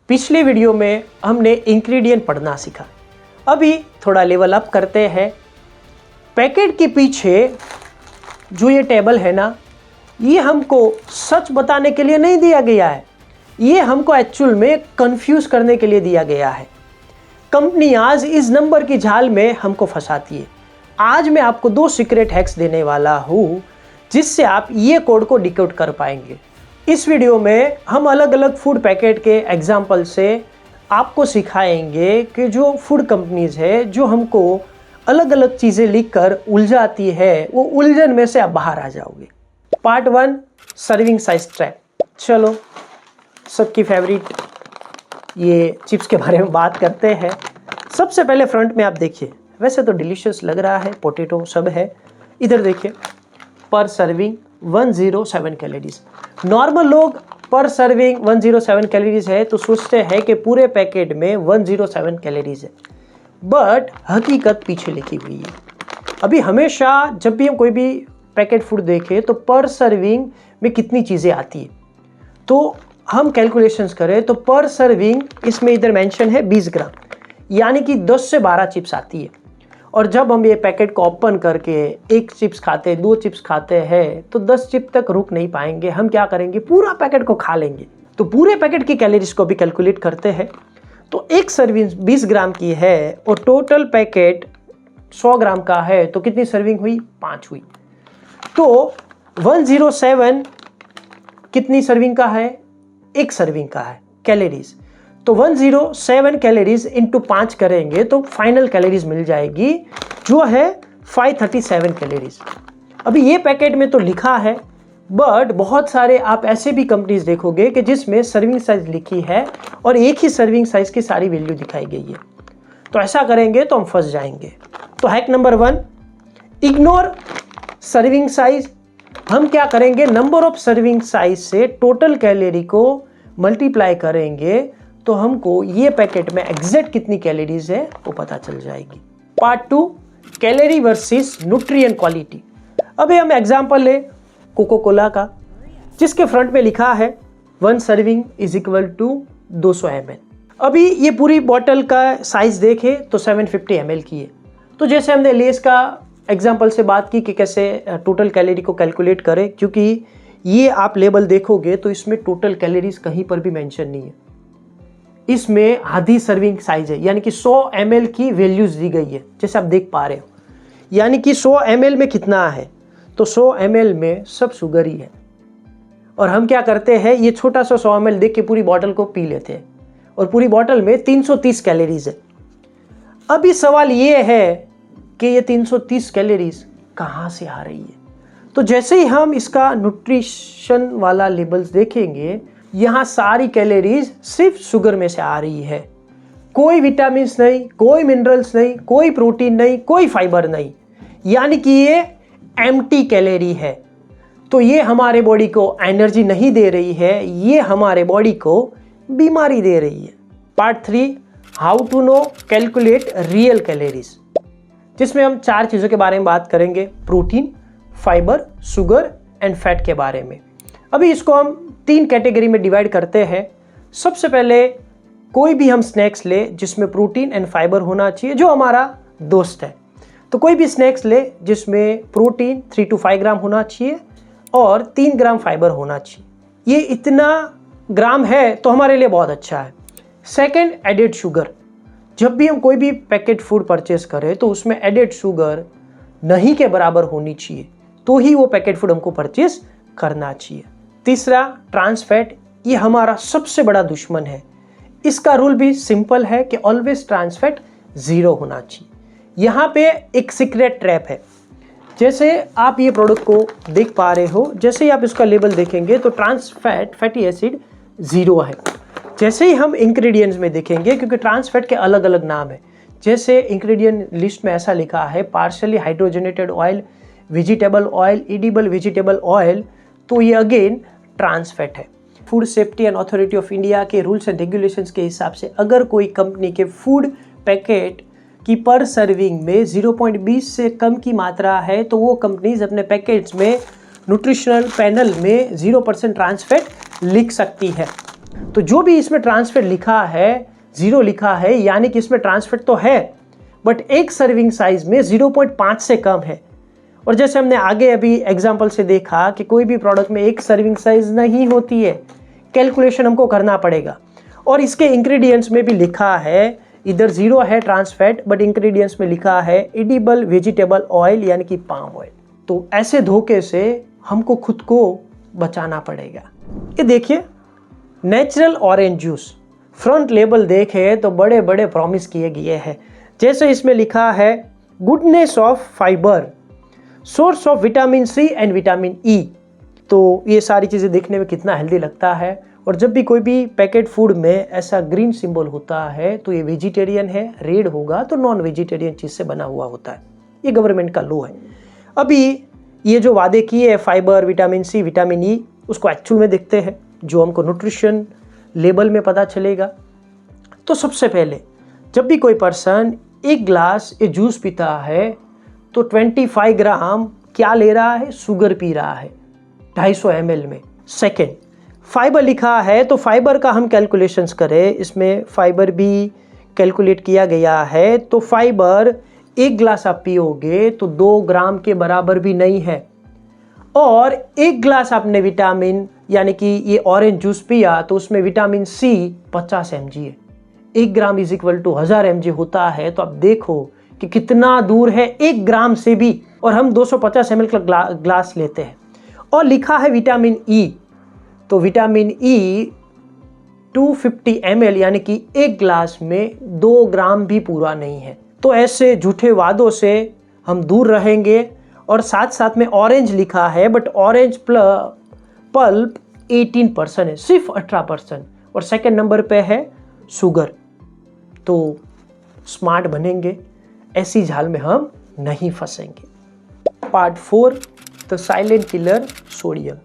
पिछले वीडियो में हमने इंग्रेडिएंट पढ़ना सीखा। अभी थोड़ा लेवल अप करते हैं। पैकेट के पीछे जो ये टेबल है ना, ये हमको सच बताने के लिए नहीं दिया गया है, ये हमको एक्चुअल में कंफ्यूज करने के लिए दिया गया है। कंपनी आज इस नंबर की जाल में हमको फंसाती है। आज मैं आपको 2 सीक्रेट हैक्स देने वाला हूँ जिससे आप ये कोड को डिकोड कर पाएंगे। इस वीडियो में हम अलग अलग फूड पैकेट के एग्जाम्पल से आपको सिखाएंगे कि जो फूड कंपनीज है जो हमको अलग अलग चीज़ें लिखकर उलझाती है, वो उलझन में से आप बाहर आ जाओगे। Part 1 serving size trap. चलो सबकी फेवरेट ये चिप्स के बारे में बात करते हैं। सबसे पहले फ्रंट में आप देखिए, वैसे तो डिलीशियस लग रहा है, पोटैटो सब है। इधर देखिए, पर सर्विंग 107 कैलोरीज। नॉर्मल लोग पर सर्विंग 107 कैलोरीज है तो सोचते हैं कि पूरे पैकेट में 107 कैलोरीज है, बट हकीकत पीछे लिखी हुई है। अभी हमेशा जब भी हम कोई भी पैकेट फूड देखें तो पर सर्विंग में कितनी चीज़ें आती है, तो हम कैलकुलेशंस करें तो पर सर्विंग इसमें इधर मेंशन है 20 ग्राम, यानी कि 10 से 12 चिप्स आती है। और जब हम ये पैकेट को ओपन करके एक चिप्स खाते हैं, 2 चिप्स खाते हैं तो 10 चिप्स तक रुक नहीं पाएंगे। हम क्या करेंगे, पूरा पैकेट को खा लेंगे। तो पूरे पैकेट की कैलोरीज को भी कैलकुलेट करते हैं। तो एक सर्विंग 20 ग्राम की है और टोटल पैकेट 100 ग्राम का है, तो कितनी सर्विंग हुई? 5 हुई। तो 107 कितनी सर्विंग का है? एक सर्विंग का है कैलोरीज। तो 107 कैलोरीज इंटू 5 करेंगे तो फाइनल कैलोरीज मिल जाएगी जो है 537 कैलोरीज। अभी ये पैकेट में तो लिखा है, बट बहुत सारे आप ऐसे भी कंपनीज देखोगे कि जिसमें सर्विंग साइज लिखी है और एक ही सर्विंग साइज की सारी वैल्यू दिखाई गई है। तो ऐसा करेंगे तो हम फंस जाएंगे। तो hack number 1, ignore serving size. हम क्या करेंगे, नंबर ऑफ सर्विंग साइज से टोटल कैलोरी को मल्टीप्लाई करेंगे तो हमको ये पैकेट में एग्जैक्ट कितनी कैलोरीज है वो पता चल जाएगी। Part 2 calorie versus nutrient quality. अभी हम एग्जांपल ले कोको कोला का, जिसके फ्रंट में लिखा है 1 serving is equal to 200 ml। अभी ये पूरी बॉटल का साइज देखे तो 750 ml की है। तो जैसे हमने लेस का एग्जाम्पल से बात की कि कैसे टोटल कैलोरी को कैलकुलेट करें, क्योंकि ये आप लेबल देखोगे तो इसमें टोटल कैलोरीज कहीं पर भी मेंशन नहीं है। इसमें आधी सर्विंग साइज है, यानी कि 100 ml की वैल्यूज दी गई है, जैसे आप देख पा रहे हो। यानी कि 100 ml में कितना है, तो 100 ml में सब शुगर ही है। और हम क्या करते हैं, ये छोटा सा 100 ml देख के पूरी बॉटल को पी लेते हैं, और पूरी बॉटल में 330 कैलोरीज है। अभी सवाल ये है कि ये 330 कैलोरीज कहाँ से आ रही है। तो जैसे ही हम इसका न्यूट्रिशन वाला लेबल्स देखेंगे, यहाँ सारी कैलोरीज सिर्फ शुगर में से आ रही है। कोई विटामिन्स नहीं, कोई मिनरल्स नहीं, कोई प्रोटीन नहीं, कोई फाइबर नहीं, यानी कि ये एम्प्टी कैलोरी है। तो ये हमारे बॉडी को एनर्जी नहीं दे रही है, ये हमारे बॉडी को बीमारी दे रही है। Part 3 how to know calculate real calories, जिसमें हम 4 चीज़ों के बारे में बात करेंगे, protein, fibre, sugar and fat के बारे में। अभी इसको हम 3 कैटेगरी में डिवाइड करते हैं। सबसे पहले कोई भी हम स्नैक्स ले जिसमें प्रोटीन एंड फाइबर होना चाहिए, जो हमारा दोस्त है। तो कोई भी स्नैक्स ले जिसमें प्रोटीन 3 to 5 ग्राम होना चाहिए और 3 ग्राम फाइबर होना चाहिए। ये इतना ग्राम है तो हमारे लिए बहुत अच्छा है। Second, added sugar. जब भी हम कोई भी पैकेट फूड परचेस करें तो उसमें एडेड शुगर नहीं के बराबर होनी चाहिए, तो ही वो पैकेट फूड हमको परचेस करना चाहिए। तीसरा, ट्रांस फैट। ये हमारा सबसे बड़ा दुश्मन है। इसका रूल भी सिंपल है कि ऑलवेज ट्रांस फैट 0 होना चाहिए। यहाँ पे एक सीक्रेट ट्रैप है। जैसे आप ये प्रोडक्ट को देख पा रहे हो, जैसे ही आप इसका लेबल देखेंगे तो ट्रांस फैट, फैटी एसिड 0 है। जैसे ही हम इंग्रेडिएंट्स में देखेंगे, क्योंकि ट्रांस फैट के अलग अलग नाम है, जैसे इंग्रेडिएंट लिस्ट में ऐसा लिखा है partially hydrogenated oil, vegetable oil, edible vegetable oil, तो ये अगेन ट्रांस फैट है। Food safety and authority of India के रूल्स एंड रेगुलेशंस के हिसाब से अगर कोई कंपनी के फूड पैकेट की पर सर्विंग में 0.20 से कम की मात्रा है तो वो कंपनीज अपने पैकेट्स में न्यूट्रिशनल पैनल में 0% ट्रांस फैट लिख सकती है। तो जो भी इसमें ट्रांस फैट लिखा है 0 लिखा है, यानी कि इसमें ट्रांस फैट तो है बट एक सर्विंग साइज में 0.5 से कम है। और जैसे हमने आगे अभी एग्जांपल से देखा कि कोई भी प्रोडक्ट में एक सर्विंग साइज नहीं होती है, कैलकुलेशन हमको करना पड़ेगा। और इसके इंग्रेडिएंट्स में भी लिखा है, इधर 0 है ट्रांस फैट बट इंग्रेडिएंट्स में लिखा है एडिबल वेजिटेबल ऑयल यानी कि पाम ऑयल। तो ऐसे धोखे से हमको खुद को बचाना पड़ेगा। ये देखिए natural orange juice, front label देखे तो बड़े बड़े प्रॉमिस किए गए हैं। जैसे इसमें लिखा है goodness of fibre, source of vitamin C and vitamin E. तो ये सारी चीज़ें देखने में कितना हेल्दी लगता है। और जब भी कोई भी पैकेट फूड में ऐसा ग्रीन सिंबल होता है तो ये वेजिटेरियन है, रेड होगा तो नॉन वेजिटेरियन चीज़ से बना हुआ होता है। ये गवर्नमेंट का लॉ है। अभी ये जो वादे किए fibre, vitamin C, vitamin E, उसको एक्चुअल में देखते हैं जो हमको न्यूट्रिशन लेबल में पता चलेगा। तो सबसे पहले जब भी कोई पर्सन एक ग्लास ये जूस पीता है तो 25 ग्राम क्या ले रहा है, शुगर पी रहा है 250 ml में। सेकेंड, फाइबर लिखा है तो फाइबर का हम कैलकुलेशंस करें, इसमें फाइबर भी कैलकुलेट किया गया है। तो फाइबर एक ग्लास आप पियोगे तो 2 ग्राम के बराबर भी नहीं है। और एक ग्लास आपने विटामिन यानी कि ये ऑरेंज जूस पिया तो उसमें विटामिन सी 50 mg है। 1 gram is equal to 1000 mg होता है। तो आप देखो कि कितना दूर है 1 ग्राम से भी, और हम 250 ml का ग्लास लेते हैं। और लिखा है विटामिन ई, तो विटामिन ई 250 ml यानी कि एक ग्लास में 2 ग्राम भी पूरा नहीं है। तो ऐसे झूठे वादों से हम दूर रहेंगे। और साथ साथ में ऑरेंज लिखा है बट ऑरेंज पल्प 18% है, सिर्फ 18%। और सेकंड नंबर पे है शुगर। तो स्मार्ट बनेंगे, ऐसी झाल में हम नहीं फंसेंगे। Part 4, the silent killer sodium.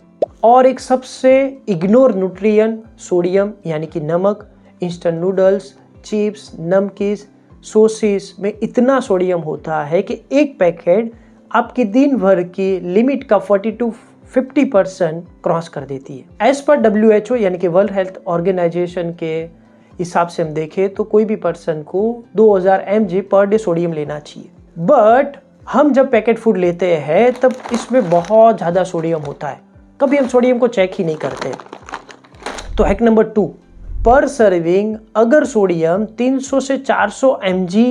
और एक सबसे इग्नोर न्यूट्रिएंट सोडियम यानी कि नमक। इंस्टेंट नूडल्स, चिप्स, नमकीस, सॉसेस में इतना सोडियम होता है कि एक पैकेट आपकी दिन भर की लिमिट का 40 to 50% क्रॉस कर देती है। एज पर WHO यानी कि वर्ल्ड हेल्थ ऑर्गेनाइजेशन के हिसाब से हम देखें तो कोई भी पर्सन को 2000 mg पर डे सोडियम लेना चाहिए। बट हम जब पैकेट फूड लेते हैं तब इसमें बहुत ज़्यादा सोडियम होता है, कभी हम सोडियम को चेक ही नहीं करते। तो हैक नंबर 2, पर सर्विंग अगर सोडियम 300 से 400 mg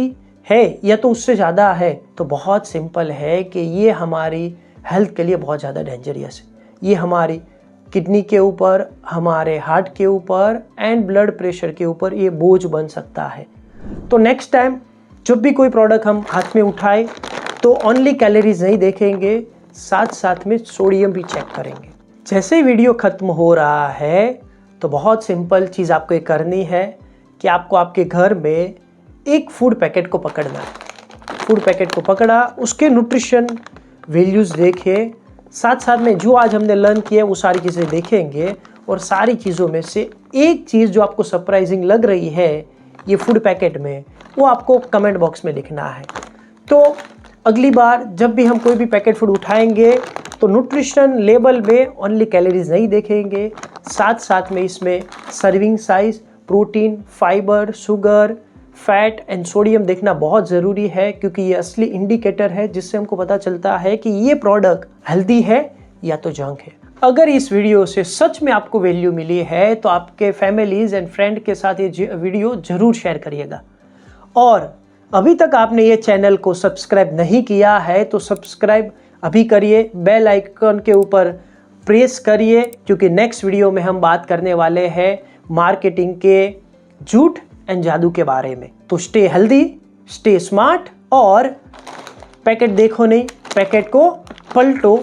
है या तो उससे ज़्यादा है तो बहुत सिंपल है कि ये हमारी हेल्थ के लिए बहुत ज़्यादा डेंजरियस है। ये हमारी किडनी के ऊपर, हमारे हार्ट के ऊपर एंड ब्लड प्रेशर के ऊपर ये बोझ बन सकता है। तो नेक्स्ट टाइम जब भी कोई प्रोडक्ट हम हाथ में उठाए तो ओनली कैलोरीज नहीं देखेंगे, साथ साथ में सोडियम भी चेक करेंगे। जैसे वीडियो ख़त्म हो रहा है तो बहुत सिंपल चीज़ आपको ये करनी है कि आपको आपके घर में एक फूड पैकेट को पकड़ना है। फूड पैकेट को पकड़ा, उसके न्यूट्रिशन वैल्यूज़ देखे, साथ साथ में जो आज हमने लर्न किया वो सारी चीज़ें देखेंगे। और सारी चीज़ों में से एक चीज़ जो आपको सरप्राइजिंग लग रही है ये फूड पैकेट में, वो आपको कमेंट बॉक्स में लिखना है। तो अगली बार जब भी हम कोई भी पैकेट फूड उठाएंगे तो न्यूट्रिशन लेबल में ओनली कैलोरीज नहीं देखेंगे, साथ साथ में इसमें serving size, protein, fibre, sugar, fat and sodium देखना बहुत ज़रूरी है, क्योंकि ये असली इंडिकेटर है जिससे हमको पता चलता है कि ये प्रोडक्ट हेल्दी है या तो जंक है। अगर इस वीडियो से सच में आपको वैल्यू मिली है तो आपके फैमिलीज एंड फ्रेंड के साथ ये वीडियो ज़रूर शेयर करिएगा। और अभी तक आपने ये चैनल को सब्सक्राइब नहीं किया है तो सब्सक्राइब अभी करिए, बेल आइकन के ऊपर प्रेस करिए, क्योंकि नेक्स्ट वीडियो में हम बात करने वाले हैं मार्केटिंग के झूठ एंड जादू के बारे में। तो स्टे हेल्दी, स्टे स्मार्ट, और पैकेट देखो नहीं, पैकेट को पलटो,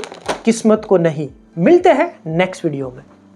किस्मत को नहीं। मिलते हैं नेक्स्ट वीडियो में।